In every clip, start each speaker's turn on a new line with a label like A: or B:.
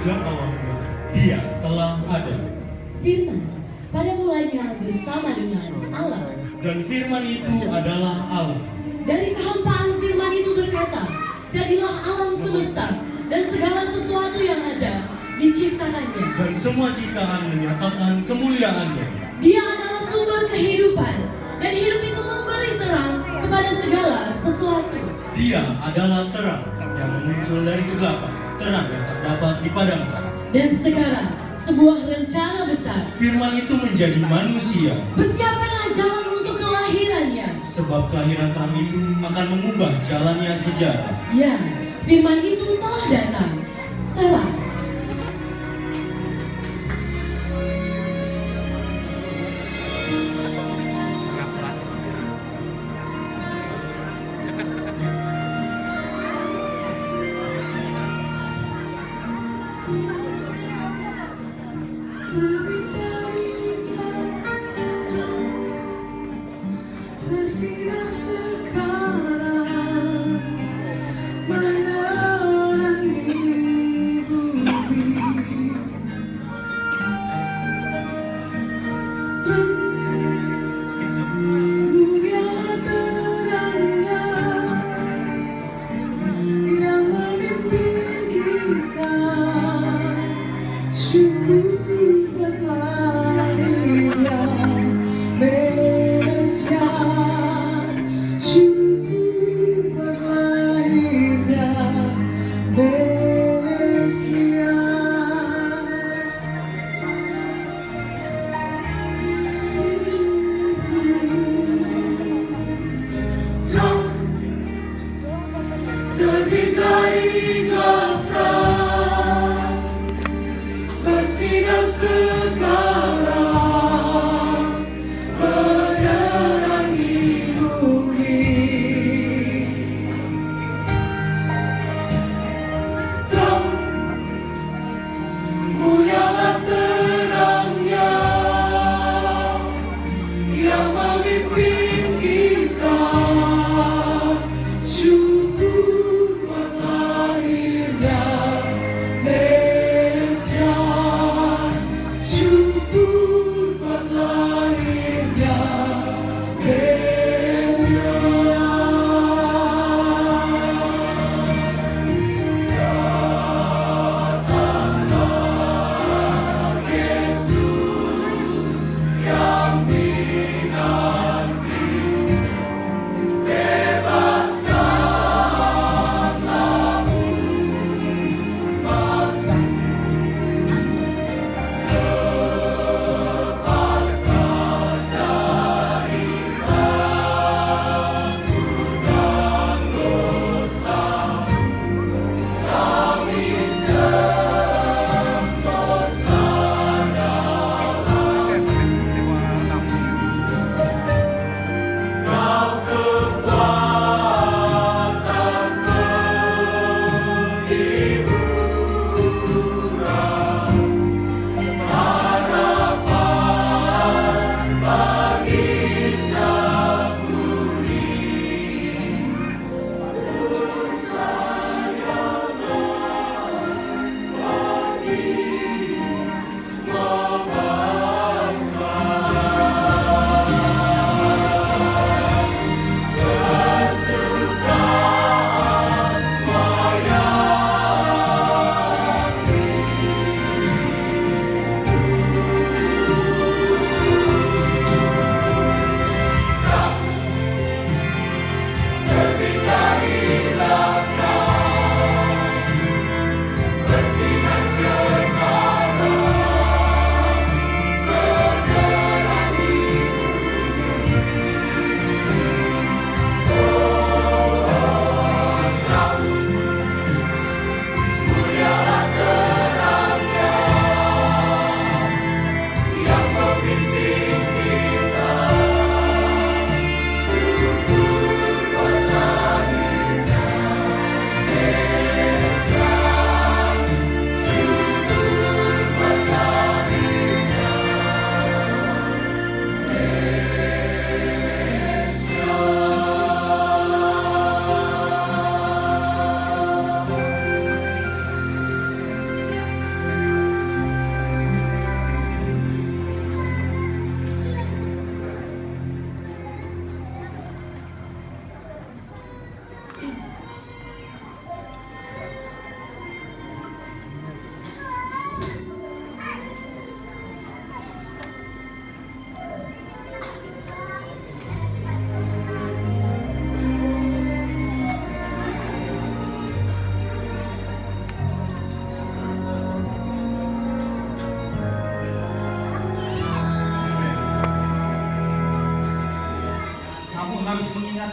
A: sejak awal mula Dia telah ada.
B: Firman pada mulanya bersama dengan Allah.
A: Dan firman itu adalah Allah.
B: Dari kehampaan firman itu berkata, jadilah alam semesta dan segala sesuatu yang ada diciptakannya.
A: Dan semua ciptaan menyatakan kemuliaannya.
B: Dia adalah sumber kehidupan dan hidup itu memberi terang kepada segala sesuatu.
A: Dia adalah terang yang muncul dari kegelapan, terang yang tak dapat dipadamkan.
B: Dan sekarang sebuah rencana besar.
A: Firman itu menjadi manusia.
B: Bersiapkanlah jalan untuk kelahirannya.
A: Sebab kelahiran terang itu akan mengubah jalannya sejarah.
B: Ya, firman itu telah datang. Terang.
C: Bersinar sekarang menerangi bumi. Mulialah terangnya yang memimpin kita. Syukur berlahirnya Mesias, syukur berlahirnya Mesias. Terang terbit dari gelap terang, bersinar sekarang menerangi bumi. Terang, mulialah terangnya yang memimpin kita. Syukur berlahirnya Mesias, syukur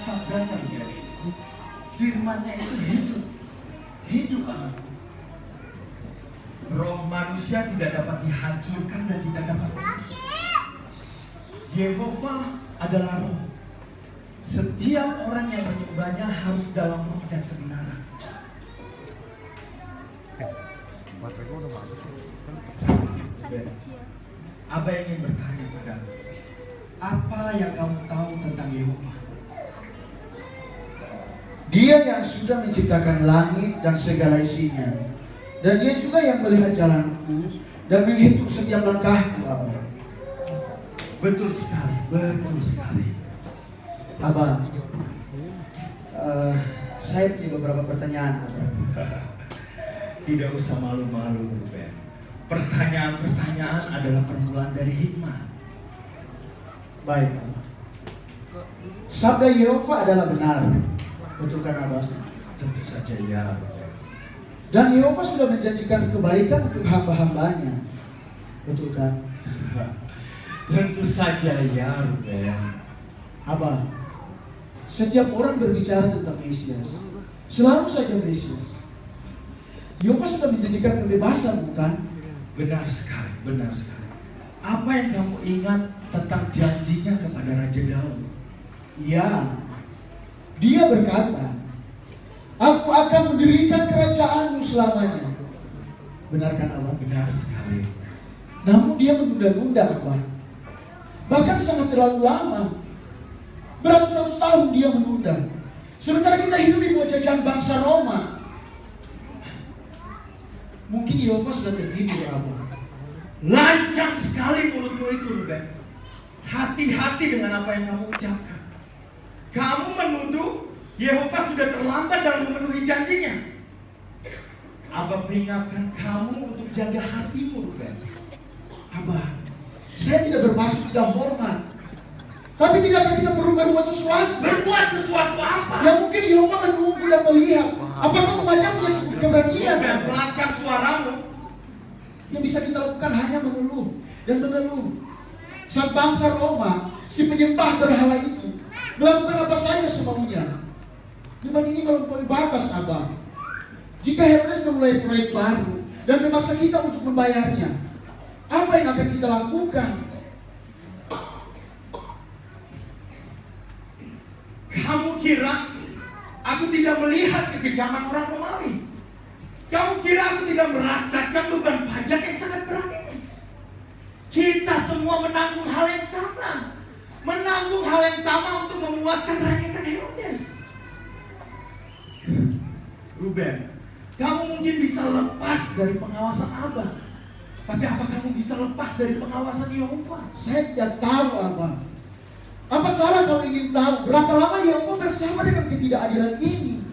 D: sabdanya Ruben. Firman-Nya itu hidup. Hidup anakku. Roh manusia tidak dapat dihancurkan dan tidak dapat diusir. Yehova adalah roh. Setiap orang yang menyembahnya harus dalam roh dan kebenaran. Abah ingin bertanya padamu, apa yang kamu tahu tentang Yehova?
E: Dia yang sudah menciptakan langit dan segala isinya, dan dia juga yang melihat jalanku dan menghitung setiap langkahku, Abah.
D: Betul sekali, betul sekali.
E: Abah, saya punya beberapa pertanyaan, Abah.
D: Tidak usah malu-malu, Ruben. Pertanyaan-pertanyaan adalah permulaan dari hikmah.
E: Baik, Abah. Sabda Yehova adalah benar, betul kan, Abah?
D: Tentu saja ya, Ruben.
E: Dan Yehova sudah menjanjikan kebaikan untuk hamba-hambanya, betul kan?
D: Tentu saja ya, Ruben.
E: Abah, setiap orang berbicara tentang Mesias, selalu saja Mesias. Yehova sudah menjanjikan kebebasan, bukan?
D: Benar sekali, benar sekali. Apa yang kamu ingat tentang janjinya kepada Raja Daud?
E: Ya, dia berkata, aku akan mendirikan kerajaanmu selamanya. Benarkan, Abah?
D: Benar sekali.
E: Namun dia menunda-nunda, Abah. Bahkan sangat terlalu lama. Beratus-ratus tahun dia menunda. Sementara kita hidup di bawah jajahan bangsa Roma. Mungkin Yehova sudah tertidur, Abah.
D: Lancang sekali mulutmu itu, Ruben. Hati-hati dengan apa yang kamu ucapkan. Kamu menuduh Yehova sudah terlambat dalam memenuhi janjinya. Abah peringatkan kamu untuk jaga hatimu, Ruben.
E: Abah, saya tidak bermaksud tidak hormat. Tapi tidakkah kita perlu berbuat sesuatu?
D: Berbuat sesuatu apa?
E: Ya mungkin Yehova menunggu dan melihat apakah umatnya punya cukup keberanian.
D: Ruben, pelankan suaramu.
E: Yang bisa kita lakukan hanya mengeluh dan mengeluh. Saat bangsa Roma, si penyembah berhala itu melakukan apa saja semaunya. Iman ini melampaui batas, Abah. Jika Herodes memulai proyek baru dan memaksa kita untuk membayarnya, apa yang akan kita lakukan?
D: Kamu kira aku tidak melihat kekejaman orang Romawi? Kamu kira aku tidak merasakan beban pajak yang sangat berat ini? Kita semua menanggung hal yang sama. Menanggung hal yang sama untuk memuaskan rakyat Herodes. Ruben, kamu mungkin bisa lepas dari pengawasan Abah. Tapi apa kamu bisa lepas dari pengawasan Yehova?
E: Saya tidak tahu, Abah. Apa salah kalau ingin tahu berapa lama Yehova bersama dengan ketidakadilan ini?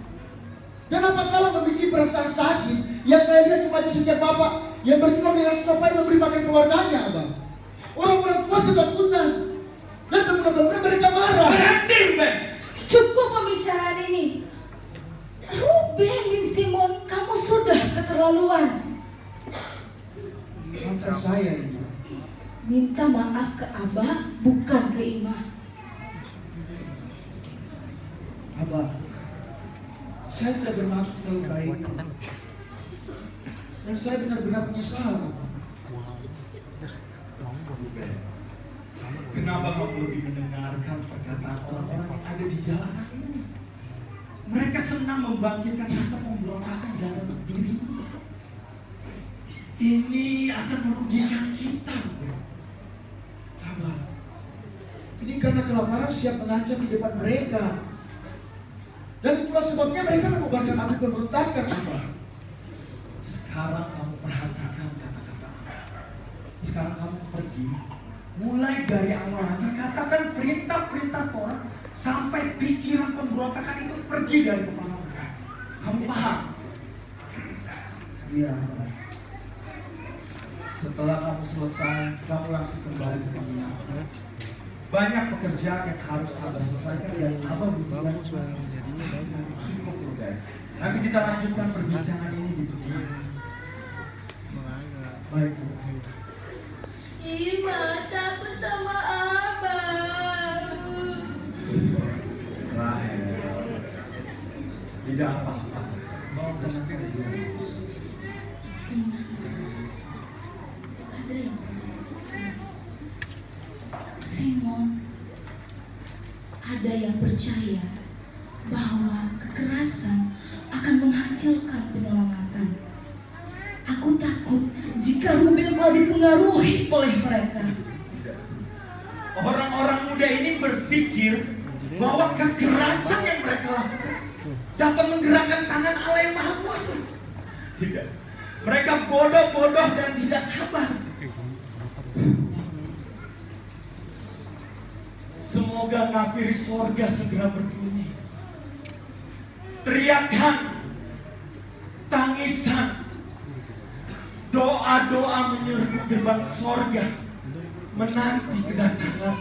E: Dan apa salah membenci perasaan sakit yang saya lihat kepada setiap bapak yang berjuang dengan susah payah memberi makan keluarganya, Abang? Orang-orang tua ketakutan dan pemuda-pemuda mereka marah.
D: Berhenti, Ruben!
B: Cukup pembicaraan ini. Ruben bin Simon, kamu sudah keterlaluan.
E: Maafkan saya, Ibu.
B: Minta maaf ke Abah, bukan ke Imah.
E: Abah, saya tidak bermaksud melukai. Dan saya benar-benar menyesal, Abah.
D: Kenapa kamu lebih mendengarkan perkataan orang-orang yang ada di jalanan ini? Mereka senang membangkitkan rasa pemberontakan dalam dirimu. Ini akan merugikan kita.
E: Abah, ini karena kelaparan siap mengancam di depan mereka. Dan itulah sebabnya mereka mengobarkan api pemberontakan, Abah.
D: Sekarang kamu perhatikan kata-kata Abah. Sekarang kamu pergi, mulai dari awal lagi katakan perintah-perintah Torah sampai pikiran pemberontakan itu pergi dari kepalamu. Kamu paham?
E: Iya, Abah.
D: Setelah kamu selesai, kamu langsung kembali ke penginapan. Banyak pekerjaan yang harus Abah selesaikan dan Abah butuh banyak cukup, Ruben. Nanti kita lanjutkan perbincangan ini di penginapan.
E: Baik.
B: Ima takut sama Abah.
D: Rahel, Tidak apa-apa.
E: Mau tenang aja.
B: Tenang. Ada yang Simon, ada yang percaya bahwa kekerasan akan menghasilkan penyelamatan. Aku takut jika Ruben telah dipengaruhi oleh mereka.
D: Orang-orang muda ini berpikir bahwa kekerasan yang mereka lakukan dapat menggerakkan tangan Allah yang Maha Kuasa. Tidak. Mereka bodoh-bodoh dan tidak sabar. Semoga nafiri sorga segera berbunyi. Teriakan, tangisan, doa-doa menyerbu gerbang sorga menanti kedatangan.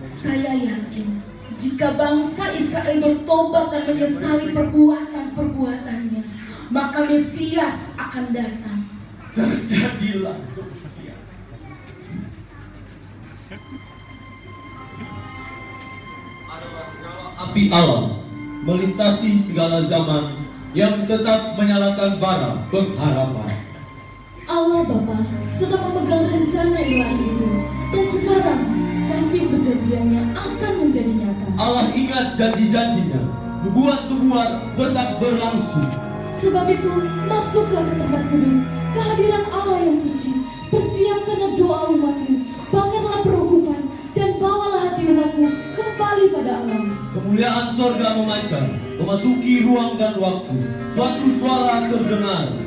B: Saya yakin jika bangsa Israel bertobat dan menyesali perbuatan-perbuatannya, maka Mesias akan datang.
D: Terjadilah.
F: Adalah nyala api Allah melintasi segala zaman yang tetap menyalakan bara pengharapan.
B: Allah Bapa tetap memegang rencana ilahi itu, dan sekarang kasih perjanjiannya akan menjadi nyata.
F: Allah ingat janji-janjinya, nubuat-nubuat tetap berlangsung.
B: Sebab itu, masuklah ke tempat kudus, kehadiran Allah yang suci. Persiapkanlah doa umatmu, bakarlah perukupan, dan bawalah hati umatmu kembali pada Allah.
F: Kemuliaan sorga memancar, memasuki ruang dan waktu. Suatu suara terdengar.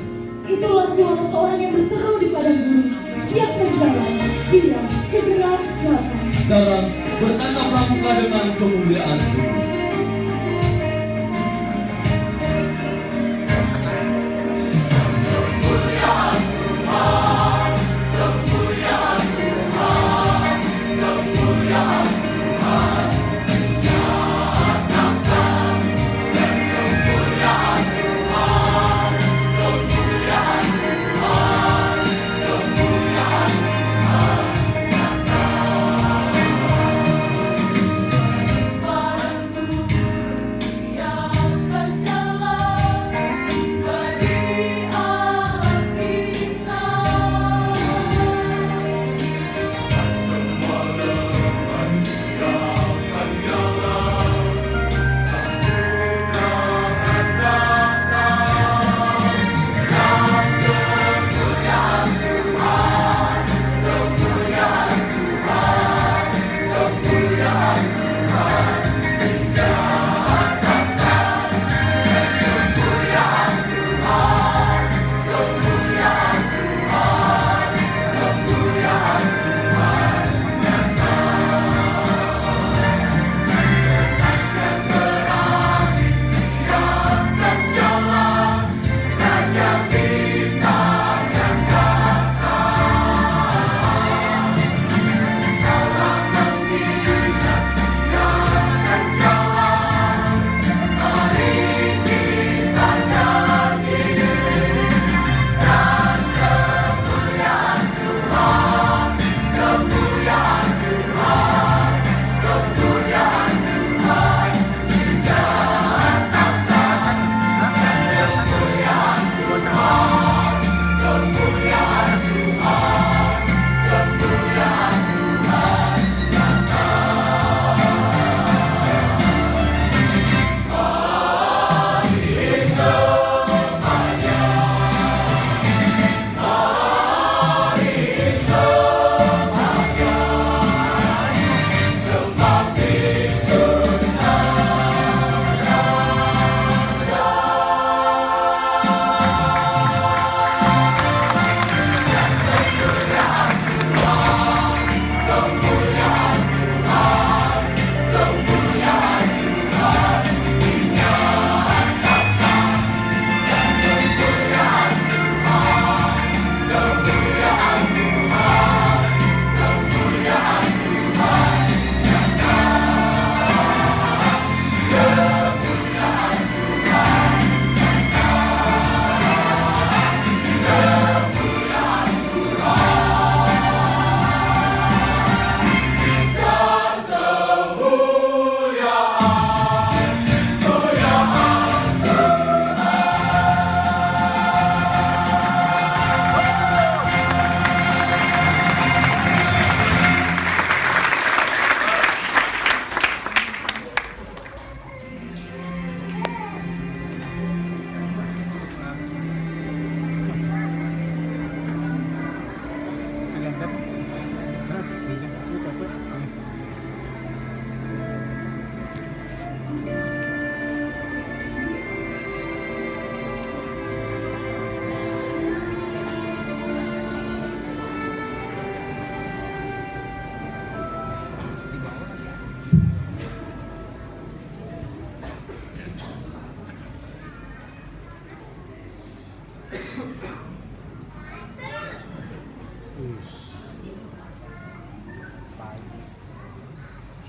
B: Itulah suara seorang yang berseru di padang gurun. Siapkan jalan, dia segera datang.
F: Sekarang bertataplah muka dengan kemuliaan-Mu.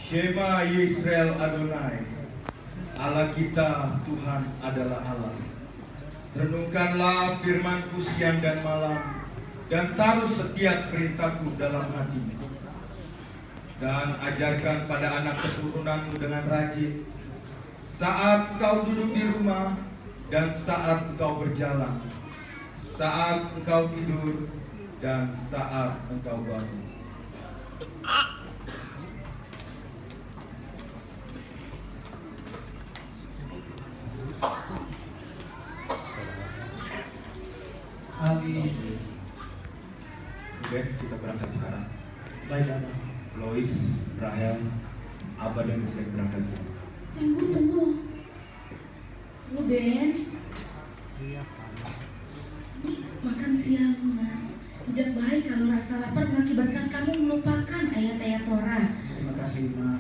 D: Shema Yisrael Adonai, Allah kita Tuhan adalah Allah. Renungkanlah firman-Ku siang dan malam, dan taruh setiap perintah-Ku dalam hatimu. Dan ajarkan pada anak keturunanmu dengan rajin, saat engkau duduk di rumah, dan saat engkau berjalan, saat engkau tidur, dan saat engkau bangun.
E: Amin.
D: Oke, kita berangkat sekarang.
E: Baik, Abah.
D: Lois, Rahel, Abah dan Ruben berangkat.
B: Tunggu. Ruben. Ini makan siang, Nak. Tidak baik kalau rasa lapar mengakibatkan kamu melupakan ayat-ayat Torah.
E: Terima kasih, Ma.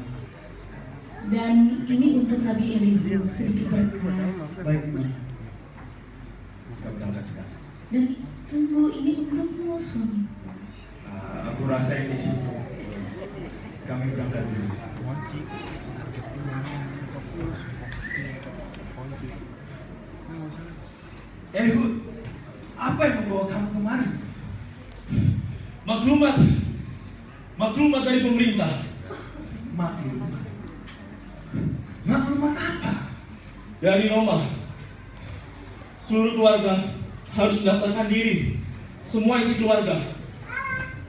B: Dan ini untuk Nabi Elihu, sedikit berkat.
E: Baik, Ma.
D: Kita berangkat sekarang.
B: Dan tunggu, ini untukmu, suami.
D: Aku rasa ini cukup. Kami berangkat dulu. Ehud, apa yang membawa kamu kemari?
F: Maklumat dari pemerintah.
D: Maklumat. Maklumat apa?
F: Dari Roma. Seluruh keluarga harus mendaftarkan diri. Semua isi keluarga.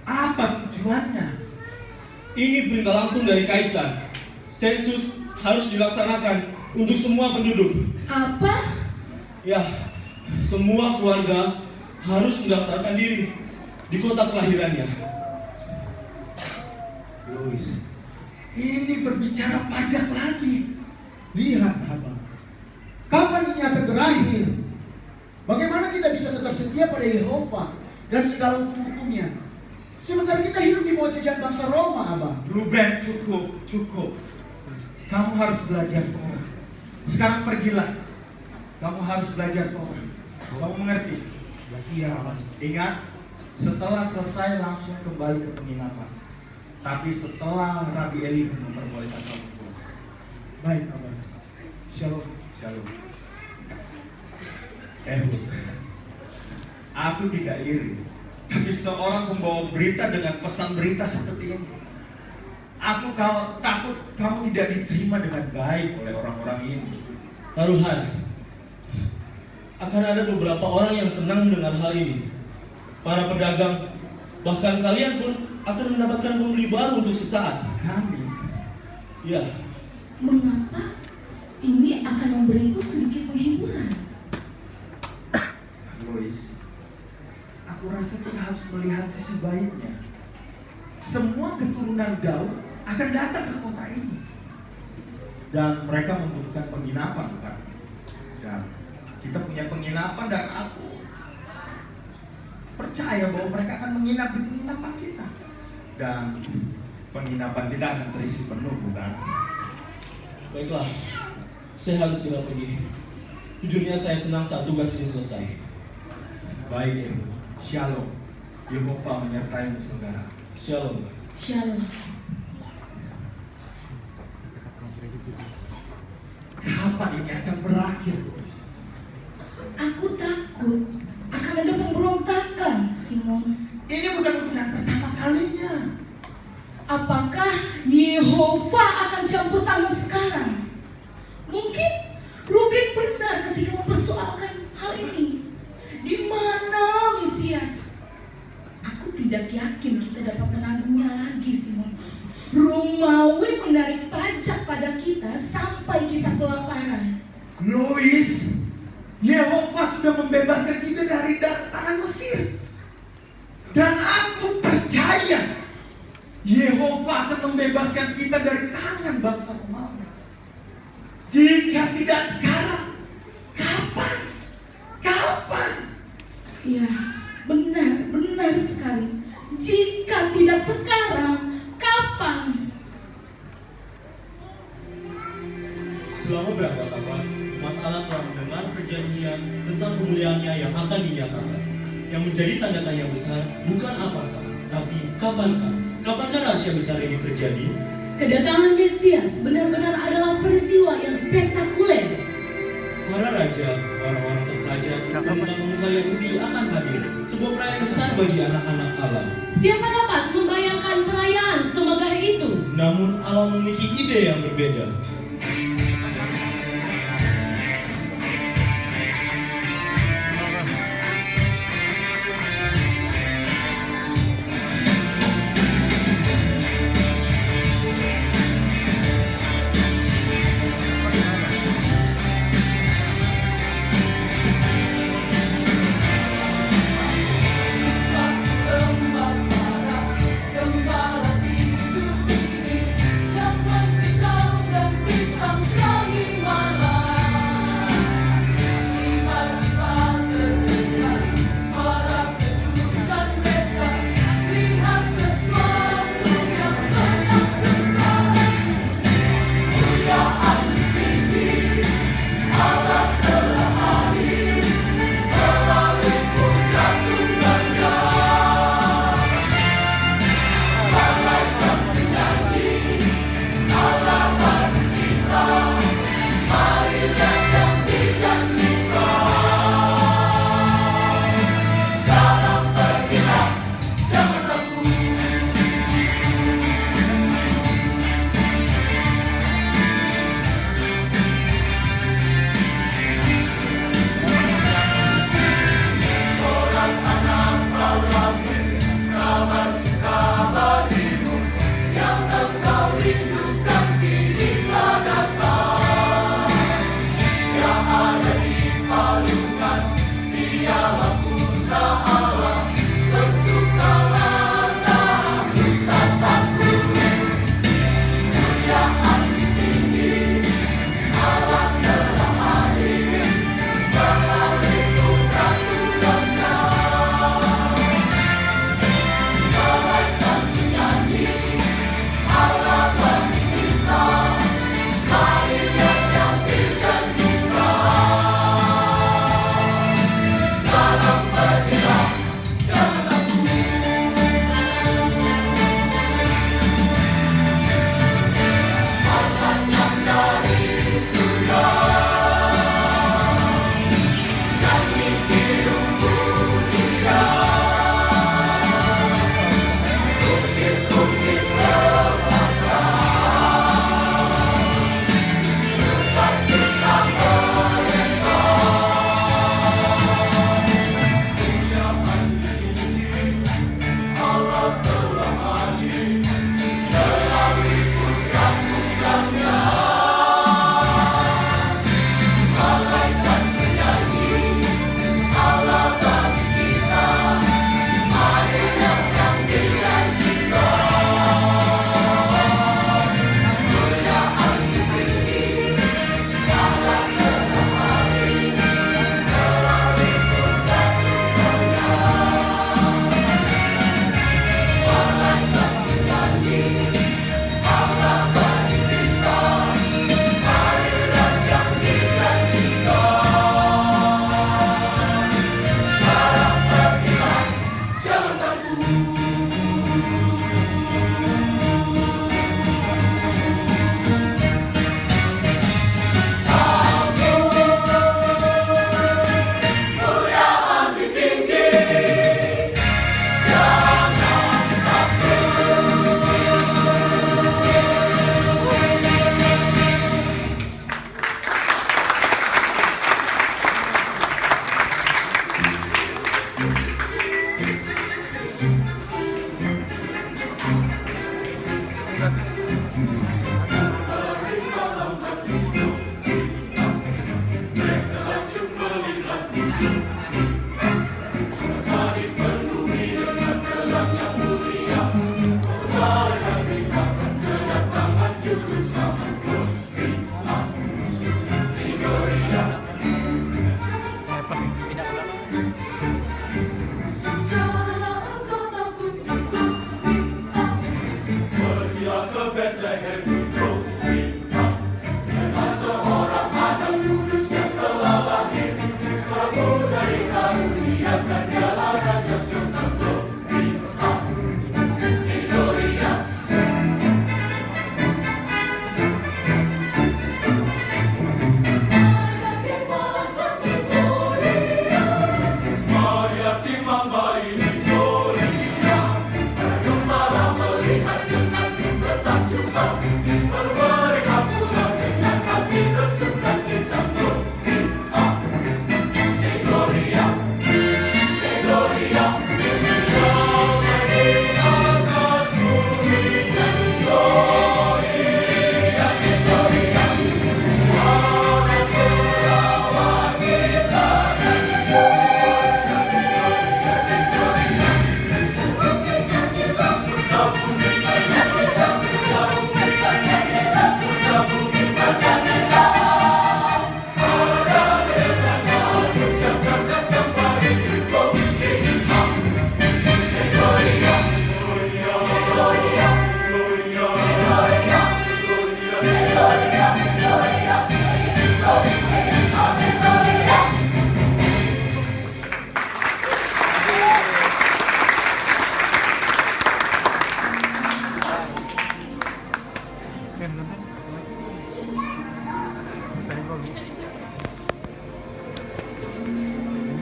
D: Apa tujuannya?
F: Ini perintah langsung dari Kaisar. Sensus harus dilaksanakan untuk semua penduduk.
B: Apa?
F: Ya, semua keluarga harus mendaftarkan diri di kota kelahirannya.
D: Louis, ini berbicara pajak lagi.
E: Lihat, Abah. Kapan ini akan berakhir? Bagaimana kita bisa tetap setia pada Yehova dan segala hukum-hukumnya? Sementara kita hidup di bawah jajahan bangsa Roma, Abah.
D: Ruben, cukup. Kamu harus belajar Torah. Sekarang pergilah. Kamu harus belajar Torah. Kamu mengerti?
E: Iya, Abah.
D: Ingat, setelah selesai langsung kembali ke penginapan. Tapi setelah Rabi Eli memperbolehkan kamu pulang.
E: Baik, Abah. Shalom.
D: Shalom. Ehud, aku tidak iri, tapi seorang pembawa berita dengan pesan berita seperti ini. Aku takut kamu tidak diterima dengan baik oleh orang-orang ini.
F: Taruhan, akan ada beberapa orang yang senang mendengar hal ini. Para pedagang, bahkan kalian pun akan mendapatkan pembeli baru untuk sesaat.
D: Kami,
F: Ya,
B: Mengapa? Ini akan memberiku sedikit penghiburan.
D: Lois, aku rasa kita harus melihat sisi baiknya. Semua keturunan Daud akan datang ke kota ini. Dan mereka membutuhkan penginapan, bukan? Dan kita punya penginapan dan aku percaya bahwa mereka akan menginap di penginapan kita. Dan penginapan kita akan terisi penuh, bukan?
F: baiklah. Saya harus segera pergi. Jujurnya saya senang saat tugas ini selesai.
D: Baik, Ehud. Shalom. Yehova menyertaimu, saudara.
F: Shalom.
B: Shalom.
D: Kapan ini akan berakhir, Lois?
B: Aku takut akan ada pemberontakan, Simon.
D: Ini bukan untuk yang pertama kalinya.
B: Apakah Yehova akan campur tangan sekarang? Mungkin Ruben benar ketika mempersoalkan hal ini. Di mana Mesias? Aku tidak yakin kita dapat menanggungnya lagi, Simon. Romawi menarik pajak pada kita sampai kita kelaparan.
D: Lois, Yehova sudah membebaskan kita dari tangan Mesir. Dan aku percaya Yehova akan membebaskan kita dari tangan bangsa Romawi. Jika tidak sekarang, kapan? Kapan?
B: Ya, benar sekali. Jika tidak sekarang, kapan?
A: Selama berapa tahun umat Allah telah mendengar perjanjian tentang kemuliaannya yang akan dinyatakan. Yang menjadi tanda tanya besar bukan apakah, tapi kapankah? Kapankah rahasia besar ini terjadi?
B: Kedatangan Mesias benar-benar adalah peristiwa yang spektakuler.
A: Para raja, orang-orang terpelajar, pemuka-pemuka Yahudi akan hadir. Sebuah perayaan besar bagi anak-anak Allah.
B: Siapa dapat membayangkan perayaan semegah itu?
A: Namun Allah memiliki ide yang berbeda.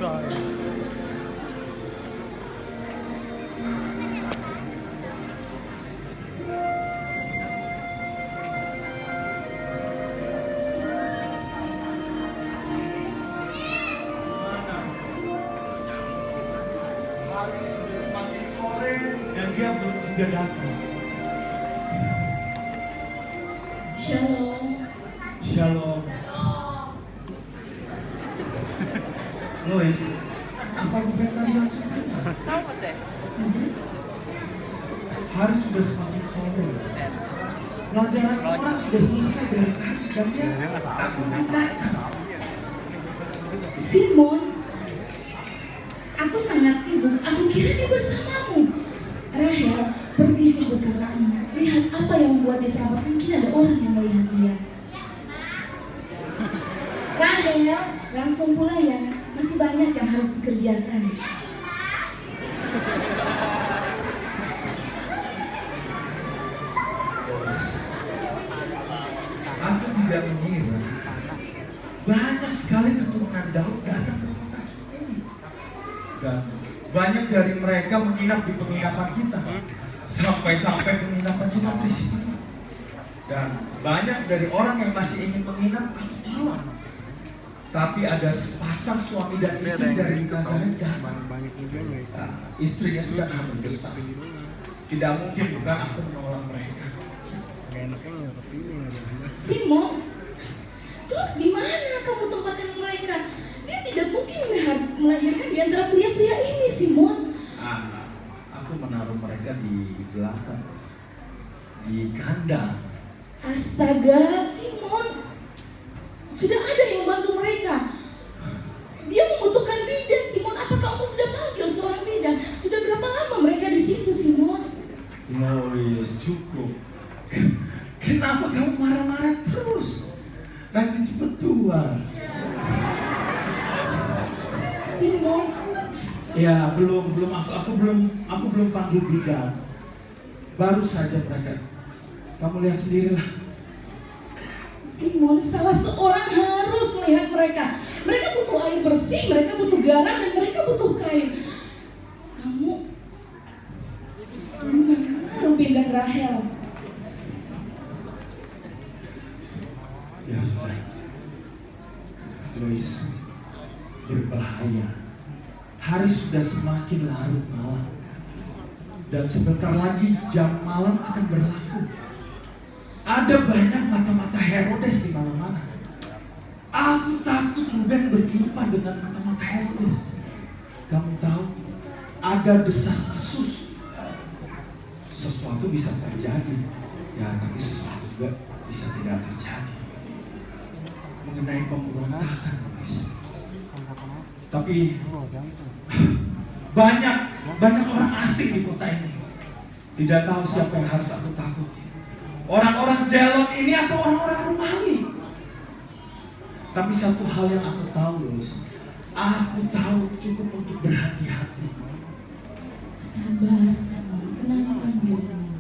D: Hari sudah semakin sore dan dia belum juga datang.
B: Shalom.
D: Shalom. Lois, apa Ruben tadi langsung bilang? Hari sudah semakin sore. Pelajaran kelas sudah selesai dari tadi dan dia tak kunjung datang.
B: Simon, aku sangat sibuk. Aku kira dia bersamamu. Rahel, pergi jemput kakakmu. Lihat apa yang membuat dia terlambat. Mungkin ada orang yang melihat dia. Rahel, langsung pulang ya. Masih banyak yang harus dikerjakan.
D: Aku tidak mengira banyak sekali keturunan Daud datang ke kota kita ini. Dan banyak dari mereka menginap di penginapan kita. Sampai-sampai penginapan kita terisi penuh. Dan banyak dari orang yang masih ingin menginap atau pulang. Tapi ada sepasang suami dan istri dari Nazaret datang. Nah, istrinya sedang hamil besar. Tidak mungkin bukan aku menolak mereka.
B: Simon, terus di mana kamu tempatkan mereka? Dia tidak mungkin melahirkan di antara pria-pria ini, Simon.
D: Aku menaruh mereka di belakang, di kandang.
B: Astaga, Simon. Sudah ada yang membantu mereka. Dia membutuhkan bidan, Simon. Apa kamu sudah panggil seorang bidan? Sudah berapa lama mereka di situ, Simon?
D: Lois, cukup. Kenapa kamu marah-marah terus? Nanti cepet tua.
B: Simon,
D: Ya, belum aku belum panggil bidan. Baru saja mereka. Kamu lihat sendirilah.
B: Simon, salah seorang harus melihat mereka. Mereka butuh air bersih, mereka butuh garam, dan mereka butuh kain. Kamu, gimana Ruben dan Rahel?
D: Ya sudah. Lois, berbahaya. Hari sudah semakin larut malam. Dan sebentar lagi jam malam akan berlaku. Ada banyak mata-mata Herodes di mana-mana. Aku takut Ruben berjumpa dengan mata-mata Herodes. Kamu tahu, ada desas-desus. Sesuatu bisa terjadi, ya tapi sesuatu juga bisa tidak terjadi. Mengenai pemberontakan, guys. Tapi banyak orang asing di kota ini. Tidak tahu siapa yang harus aku takuti. Orang-orang Zelot ini atau orang-orang Romawi. Tapi satu hal yang aku tahu, Lois. Aku tahu cukup untuk berhati-hati.
B: Sabar, Simon, tenangkan dirimu.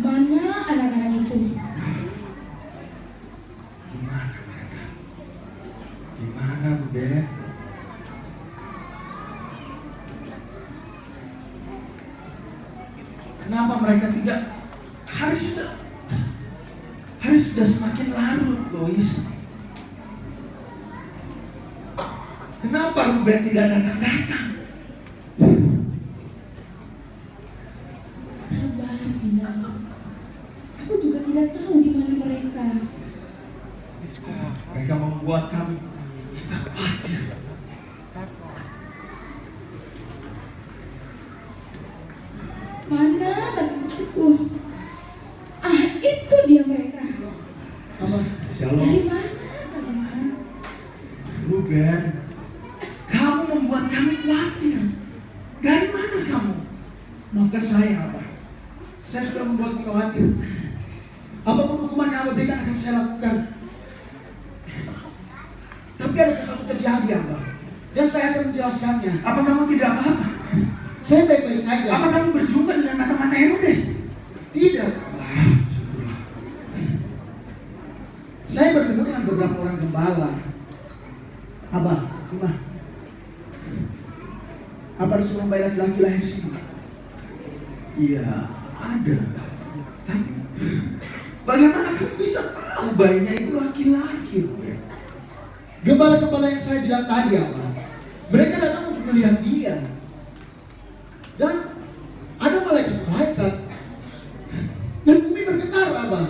B: Mana anak-anak itu?
D: Gimana mereka? Gimana, Ruben? Kenapa mereka tidak? Hari sudah semakin larut, Lois. Kenapa Ruben tidak datang-datang?
B: Sabar, Simon. Aku juga tidak tahu di mana mereka.
D: Mereka membuat kami kita khawatir.
B: Mana anak itu? Itu dia mereka.
D: Apa? Shalom.
B: Dari mana kalian?
D: Ruben, kamu membuat kami khawatir. Dari mana kamu?
E: Maafkan saya, Abah. Saya sudah membuatmu khawatir. Apapun hukuman yang Abah berikan akan saya lakukan. Tapi ada sesuatu terjadi, Abah. Dan saya akan menjelaskannya.
D: Apa kamu tidak apa-apa?
E: Saya baik-baik saja.
D: Apa kamu berjumpa dengan mata-mata Herodes?
E: Tidak, Abah. Saya bertemu dengan beberapa orang gembala. Abah, Ima, apa ada seorang bayi laki-laki lahir di sini?
D: Iya, ada. Tapi bagaimana kamu bisa tahu bayinya itu laki-laki?
E: Gembala-gembala yang saya bilang tadi apa? Mereka datang untuk melihat dia. Dan ada malaikat. Dan bumi bergetar, Abang.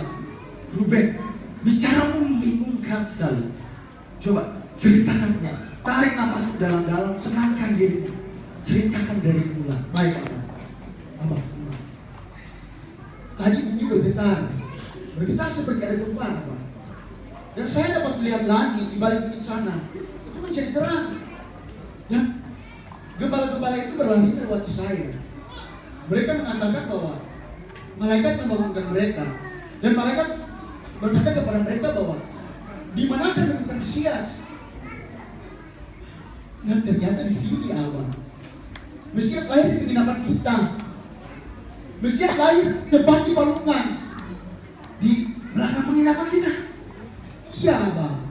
D: Ruben, bicaramu membingungkan sekali. Coba ceritakan, tarik nafas dalam-dalam, tenangkan dirimu. Ceritakan dari mula.
E: Baik, Abang. Abang, tadi bumi bergetar. Bergetar seperti ada gempa, Abang. Dan saya dapat melihat langit di balik bukit sana. Itu menjadi terang. Dan gembala-gembala itu berlari melewati saya. Mereka mengatakan bahwa malaikat membangunkan mereka. Dan malaikat berkata kepada mereka bahwa di mana akan menemukan Mesias? Dan ternyata di sini, Abang. Mesias lahir di penginapan kita. Mesias lahir tepat di Palungan.
D: Di belakang penginapan kita.
E: Iya, Abang.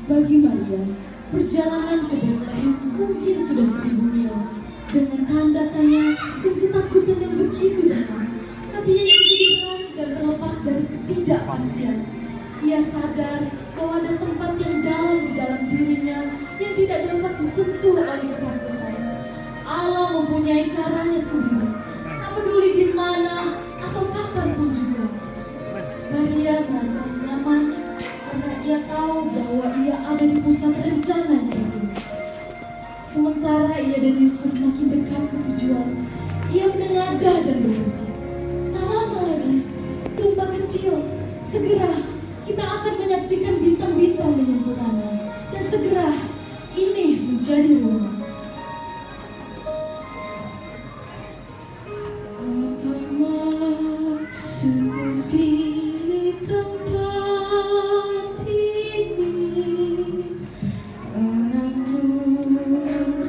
B: Bagi Maria, perjalanan ke Bethlehem mungkin sudah 1000 mil dengan tanda tanya dan ketakutan yang begitu dalam. Tapi ia menjadi berani dan terlepas dari ketidakpastian. Ia sadar bahwa ada tempat yang dalam di dalam dirinya yang tidak dapat disentuh oleh ketakutan. Allah mempunyai caranya sendiri, tak peduli di mana atau kapanpun juga. Maria merasa nyaman karena ia tahu bahwa ia ada di pusat rencananya itu. Sementara ia dan Yusuf makin dekat ke tujuan, ia menengadah dan berbisik. Tak lama lagi, domba kecil, segera kita akan menyaksikan bintang-bintang menyentuh tanah. Dan segera ini menjadi rumah. Apa maksud pilih tempat ini? Anakmu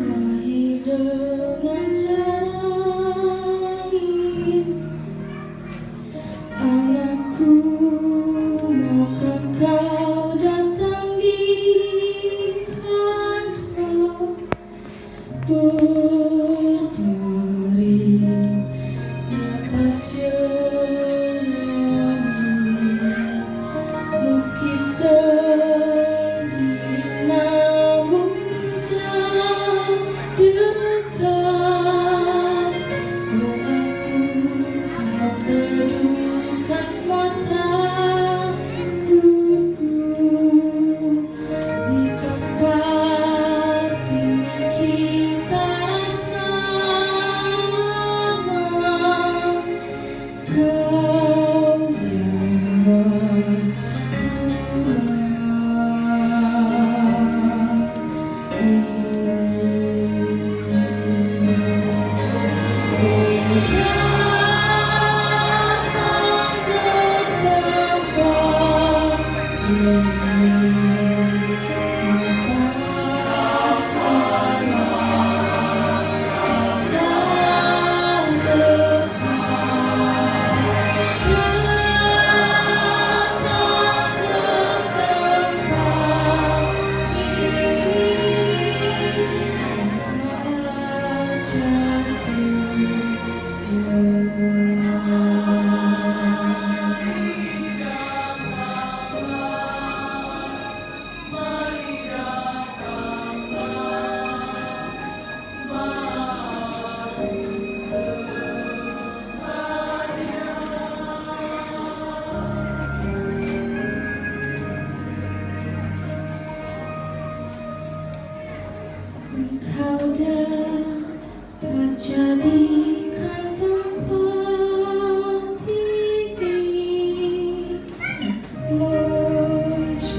B: lahir dengan janin. Anakku, maukah kau datang di kantor berbaring di atas jerami, meski sendiri namun kau dekat. Doaku kau teduhkan semataku di tempat ini kita sama. Kau yang Engkau dapat jadikan tempat ini menjadi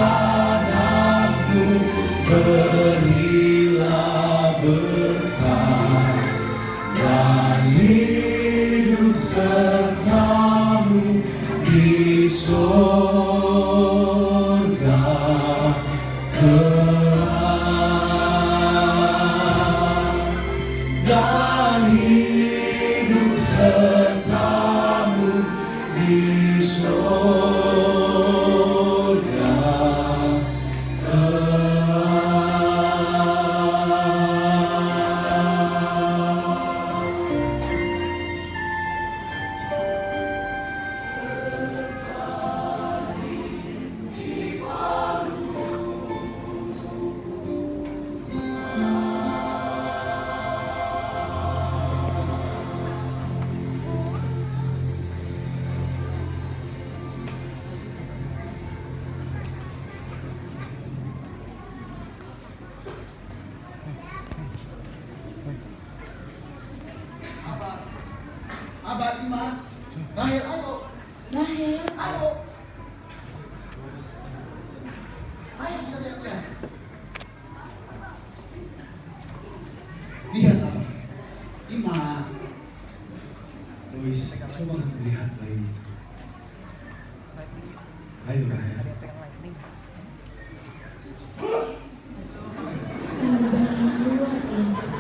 C: padamu, berilah berkat dan hidup sertamu di sorga kelak, dan hidup sertamu di sorga
E: Abah Ima, Rahel, ayo,
B: Rahel,
E: ayo. Ayo kita lihat. Lihat Abah, Ima.
D: Luis, coba lihat bayi itu. Ayo Rahel.
B: sungguh bayi yang luar biasa.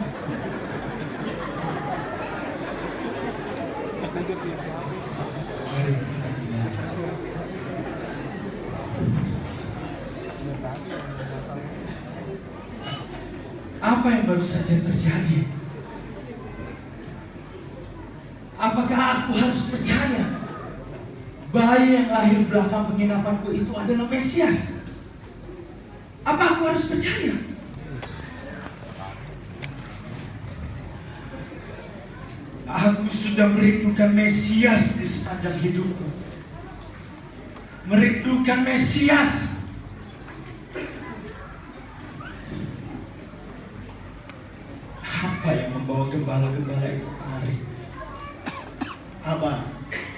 D: Mari kita lihat. Apa yang baru saja terjadi? Apakah aku harus percaya bayi yang lahir belakang penginapanku itu adalah Mesias? Apa aku harus percaya? Aku sudah merindukan Mesias di sepanjang hidupku. Merindukan Mesias. Apa yang membawa gembala-gembala itu kemari?
E: Abah,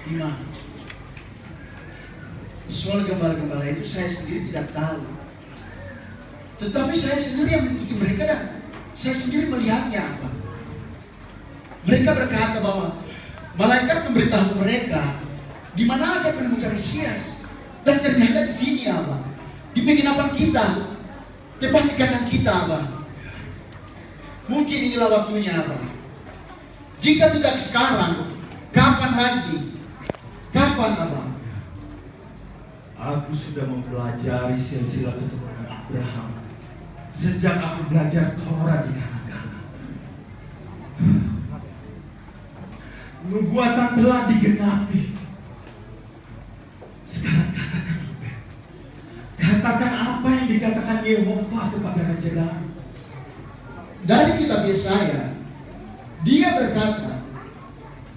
E: Ima. Soal gembala-gembala itu saya sendiri tidak tahu. Tetapi saya sendiri yang mengikuti mereka dan saya sendiri melihatnya, Abah. Mereka berkata bahwa malaikat memberitahu mereka di mana akan menemukan Mesias. Dan ternyata di sini, Abah. Di penginapan kita, tepat di kanan kita, Abah. Mungkin inilah waktunya, Abah. Jika tidak sekarang, kapan lagi? Kapan, Abah?
D: Aku sudah mempelajari silsilah keturunan Abraham sejak aku belajar Torah di kanak-kanak. Nubuatan telah digenapi. Sekarang katakan, Ruben. Katakan apa yang dikatakan Yehova kepada Raja Daud.
E: Dari kitab Yesaya, dia berkata,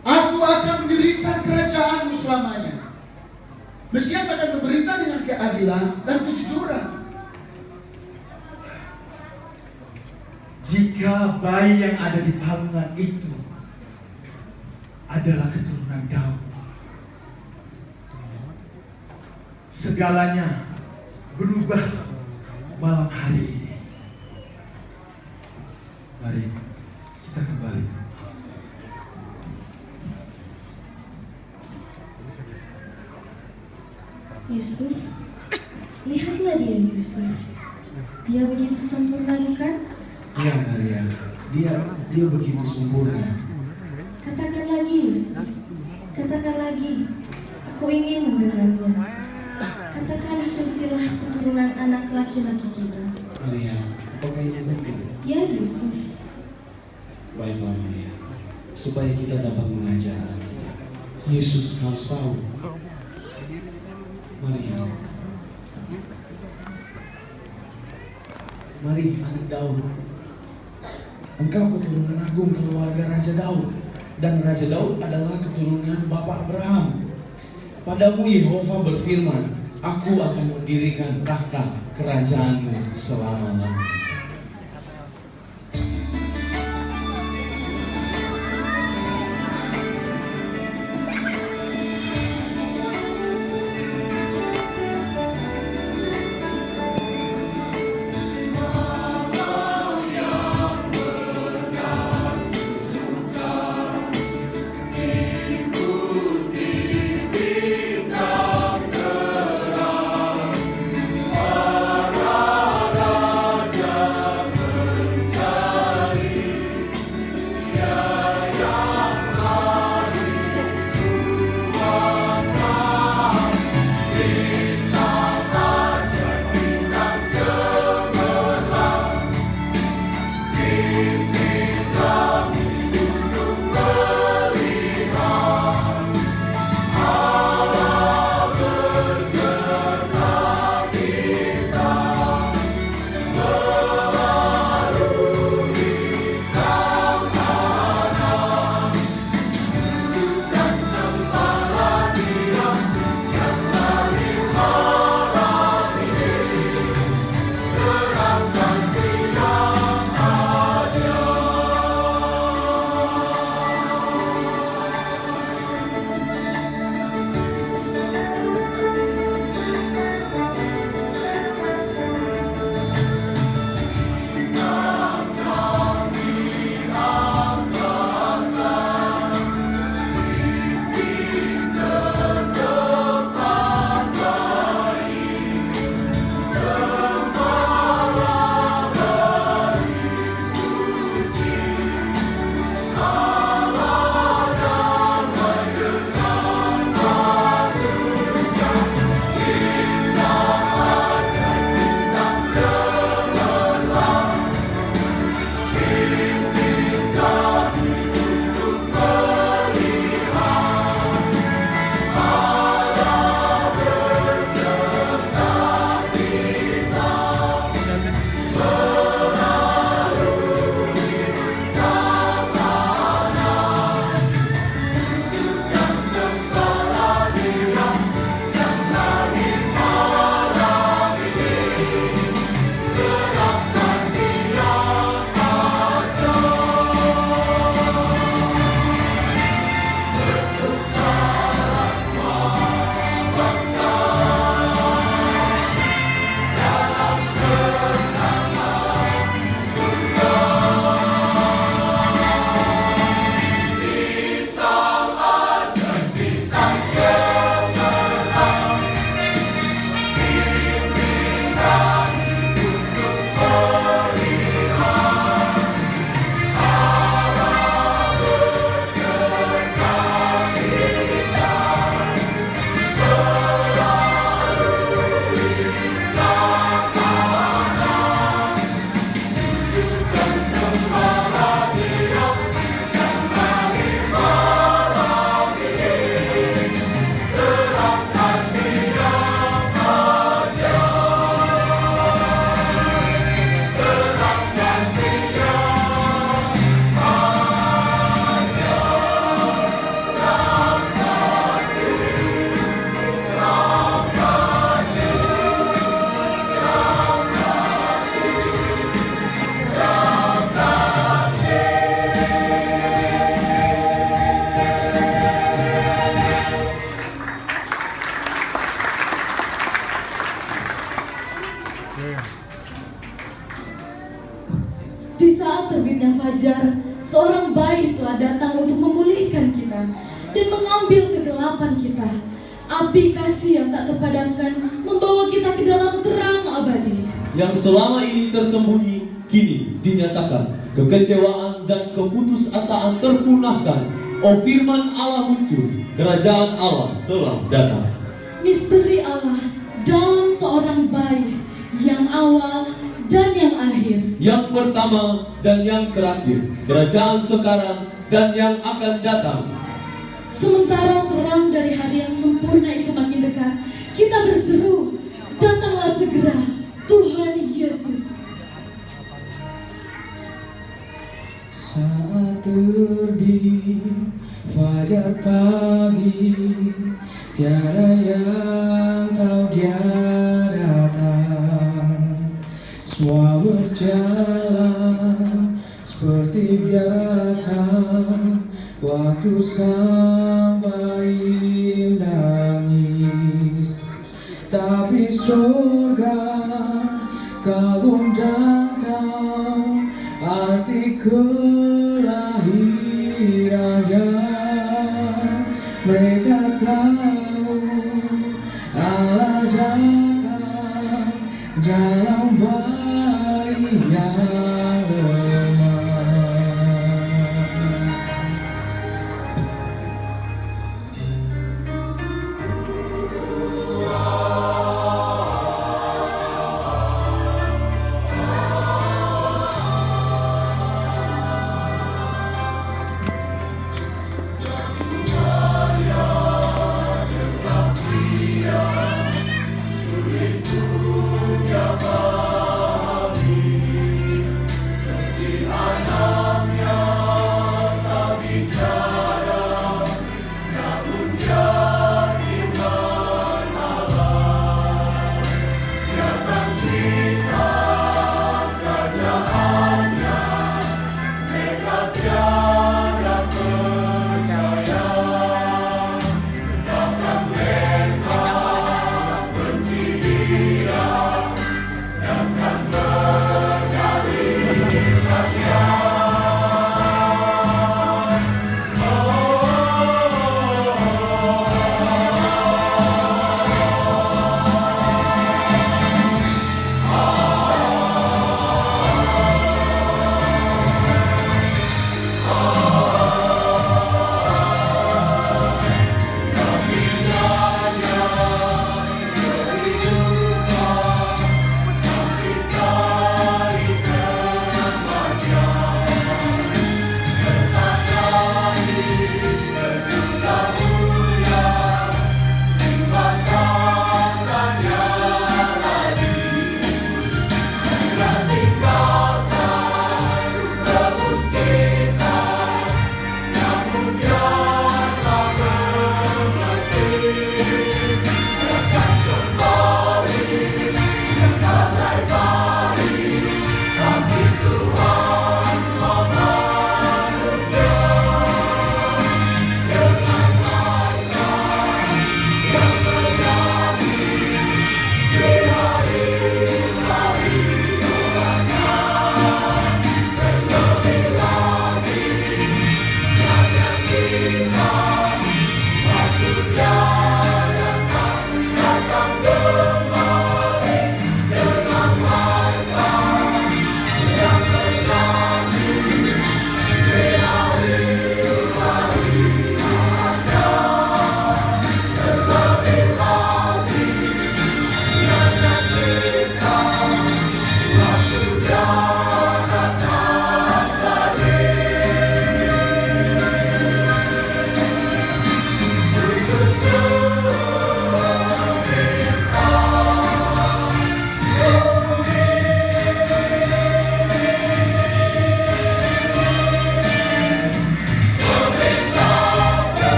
E: Aku akan mendirikan kerajaanmu selamanya. Mesias akan memerintah dengan keadilan dan kejujuran.
D: Jika bayi yang ada di palungan itu adalah keturunan Daud, segalanya berubah malam hari ini. Mari kita kembali.
B: Yusuf, lihatlah dia Yusuf. Dia begitu sempurna bukan?
E: Ya Maria, dia begitu sempurna.
B: Katakan lagi Yusuf, katakan lagi. Aku ingin mendengarnya. Katakan silsilah keturunan anak laki-laki kita.
G: Maria, apakah ini penting?
B: Ya Yusuf,
G: Baiklah Maria, supaya kita dapat mengajar anak kita. Yesus harus tahu. Maria,
E: Mari anak Daud. Engkau keturunan agung keluarga Raja Daud. Dan Raja Daud adalah keturunan Bapak Abraham.
G: padamu Yehova berfirman, Aku akan mendirikan tahta kerajaanmu selama-lamanya.
B: Di saat terbitnya fajar, seorang bayi telah datang untuk memulihkan kita dan mengambil kegelapan kita. Api kasih yang tak terpadamkan membawa kita ke dalam terang abadi.
C: Yang selama ini tersembunyi, kini dinyatakan. Kekecewaan dan keputusasaan terpunahkan. Oh, firman Allah muncul, kerajaan Allah telah datang.
B: Misteri Allah dalam seorang bayi, yang awal dan yang akhir,
C: Yang pertama dan yang terakhir, kerajaan sekarang dan yang akan datang.
B: sementara terang dari hari yang sempurna itu makin dekat, kita berseru, datanglah segera Tuhan Yesus.
G: Saat terbit fajar pagi, tiada yang tahu dia datang. Semua berjalan seperti biasa, waktu sang bayi nangis. Tapi surga kagum dan tahu arti kelahirannya. Mereka tahu Allah datang dalam bayi yang lemah.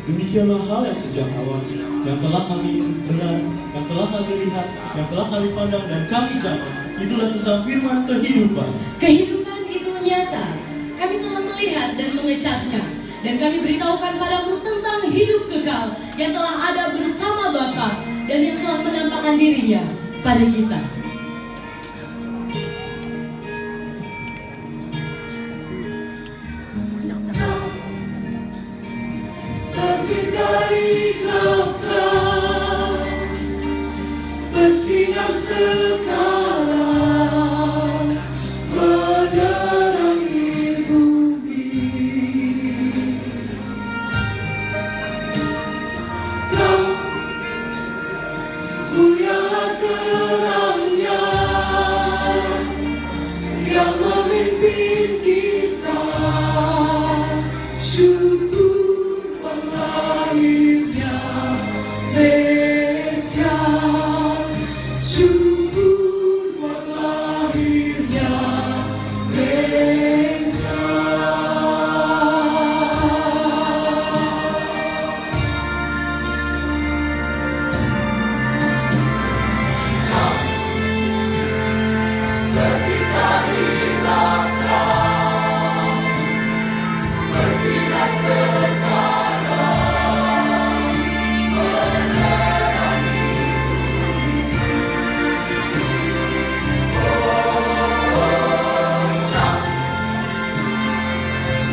A: Demikianlah hal yang sejak awal yang telah kami dengar, yang telah telah kami lihat, yang telah kami pandang dan kami jamah, itulah tentang firman kehidupan.
B: Kehidupan itu nyata. Kami telah melihat dan mengecapnya. Dan kami beritahukan padamu tentang hidup kekal yang telah ada bersama Bapa dan yang telah menampakkan dirinya pada kita.
H: Terbit dari gelap terang, bersinar sekarang, menerangi bumi. Terang, mulialah terangnya yang memimpin kita. Syukur lahirnya Mesias, syukur buat lahirnya Mesias. Terbit dari belakang, bersinar sekarang, menerangi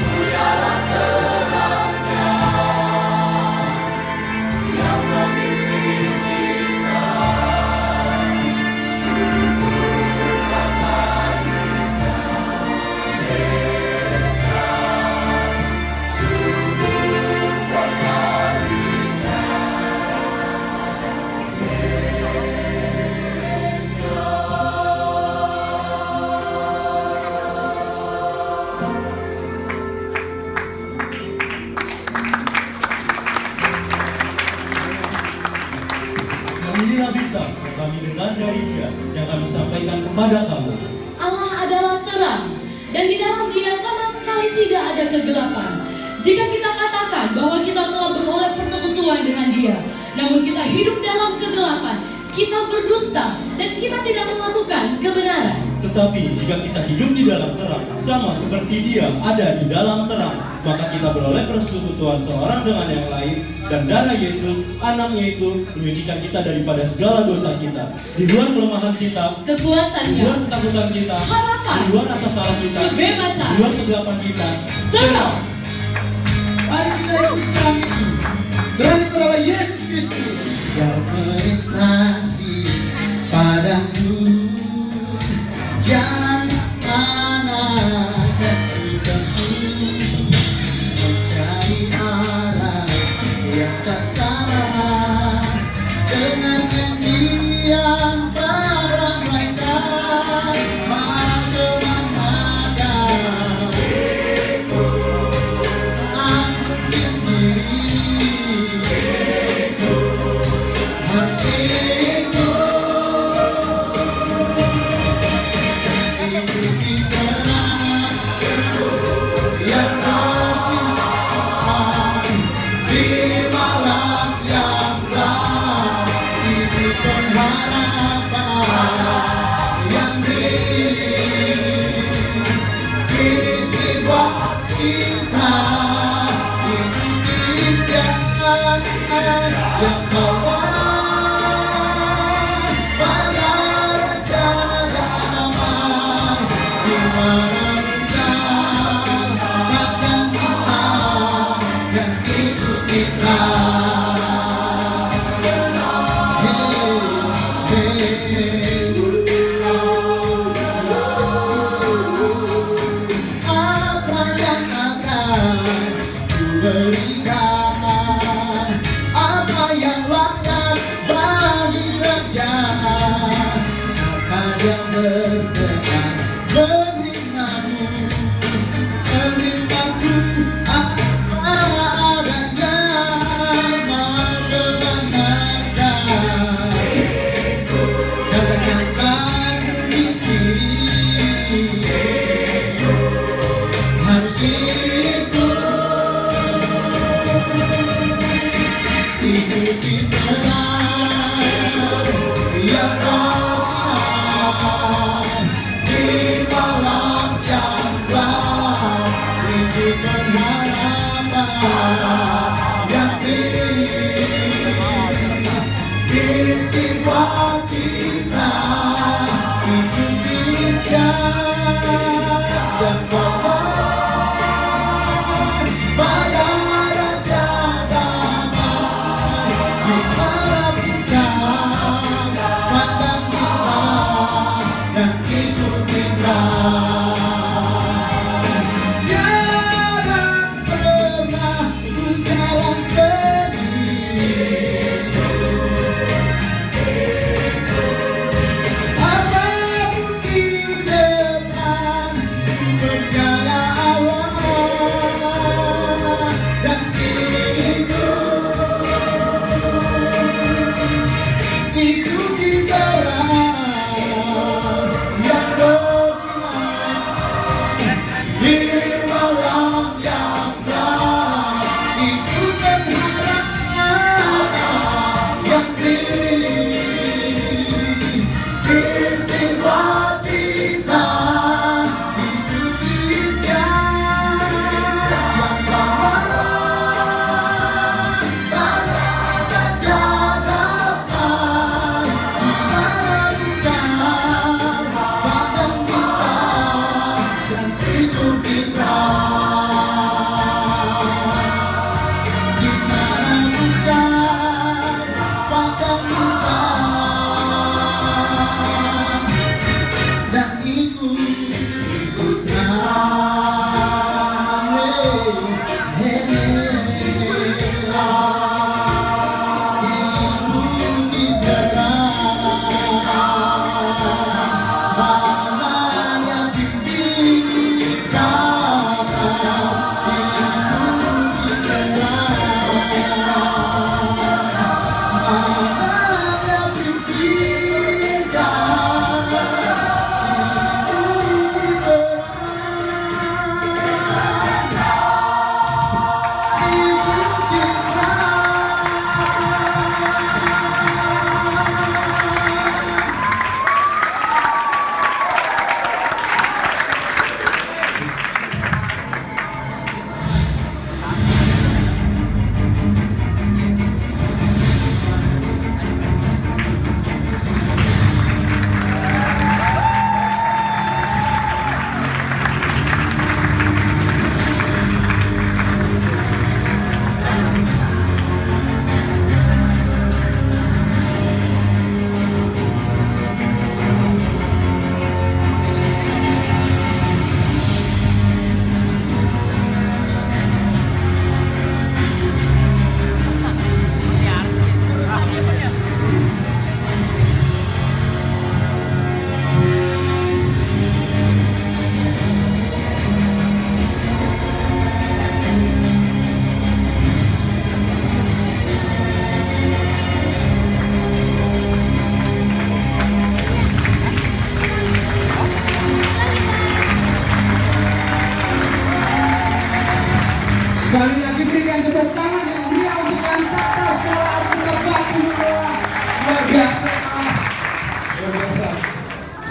H: mulialah terangnya yang memimpin kita. Syukur lahirnya Mesias, syukur lahirnya
A: Dan inilah berita yang kami dengar dari Dia, yang kami sampaikan kepada kamu.
B: Allah adalah terang, dan di dalam Dia sama sekali tidak ada kegelapan. Jika kita katakan bahwa kita telah beroleh persekutuan dengan Dia, namun kita hidup dalam kegelapan, kita berdusta dan kita tidak melakukan kebenaran.
A: Tetapi jika kita hidup di dalam terang, sama seperti Dia ada di dalam terang, maka kita beroleh persekutuan seorang dengan yang lain, dan darah Yesus, anaknya itu, menyucikan kita daripada segala dosa kita. Di luar kelemahan kita, di
B: Kekuatannya,
A: luar ketakutan kita,
B: harapan,
A: di luar rasa salah kita,
B: kebebasan,
A: di luar kegelapan kita,
B: terang.
E: Mari kita ikuti terang itu. Terang itu adalah Yesus Kristus yang melintasi padaku jalan mana ketika mencari arah yang tak salah dengan nyanyian para malaikat mengemandang aku sendiri harus ikuti terang yang bersinar di malam yang gelap. Itu pengharapan yang diisi buat kita. Ikuti jalan yang bawa pada rencana damai. Di mana hujan akan kita dan ikuti terang. Apa yang akan ku berikan? Apa yang layak bagi raja? Apa yang berkenan menerimamu? Menerimaku apa adanya, mau kebenarkan. Katakan istri harus ikuti terang Tuhan.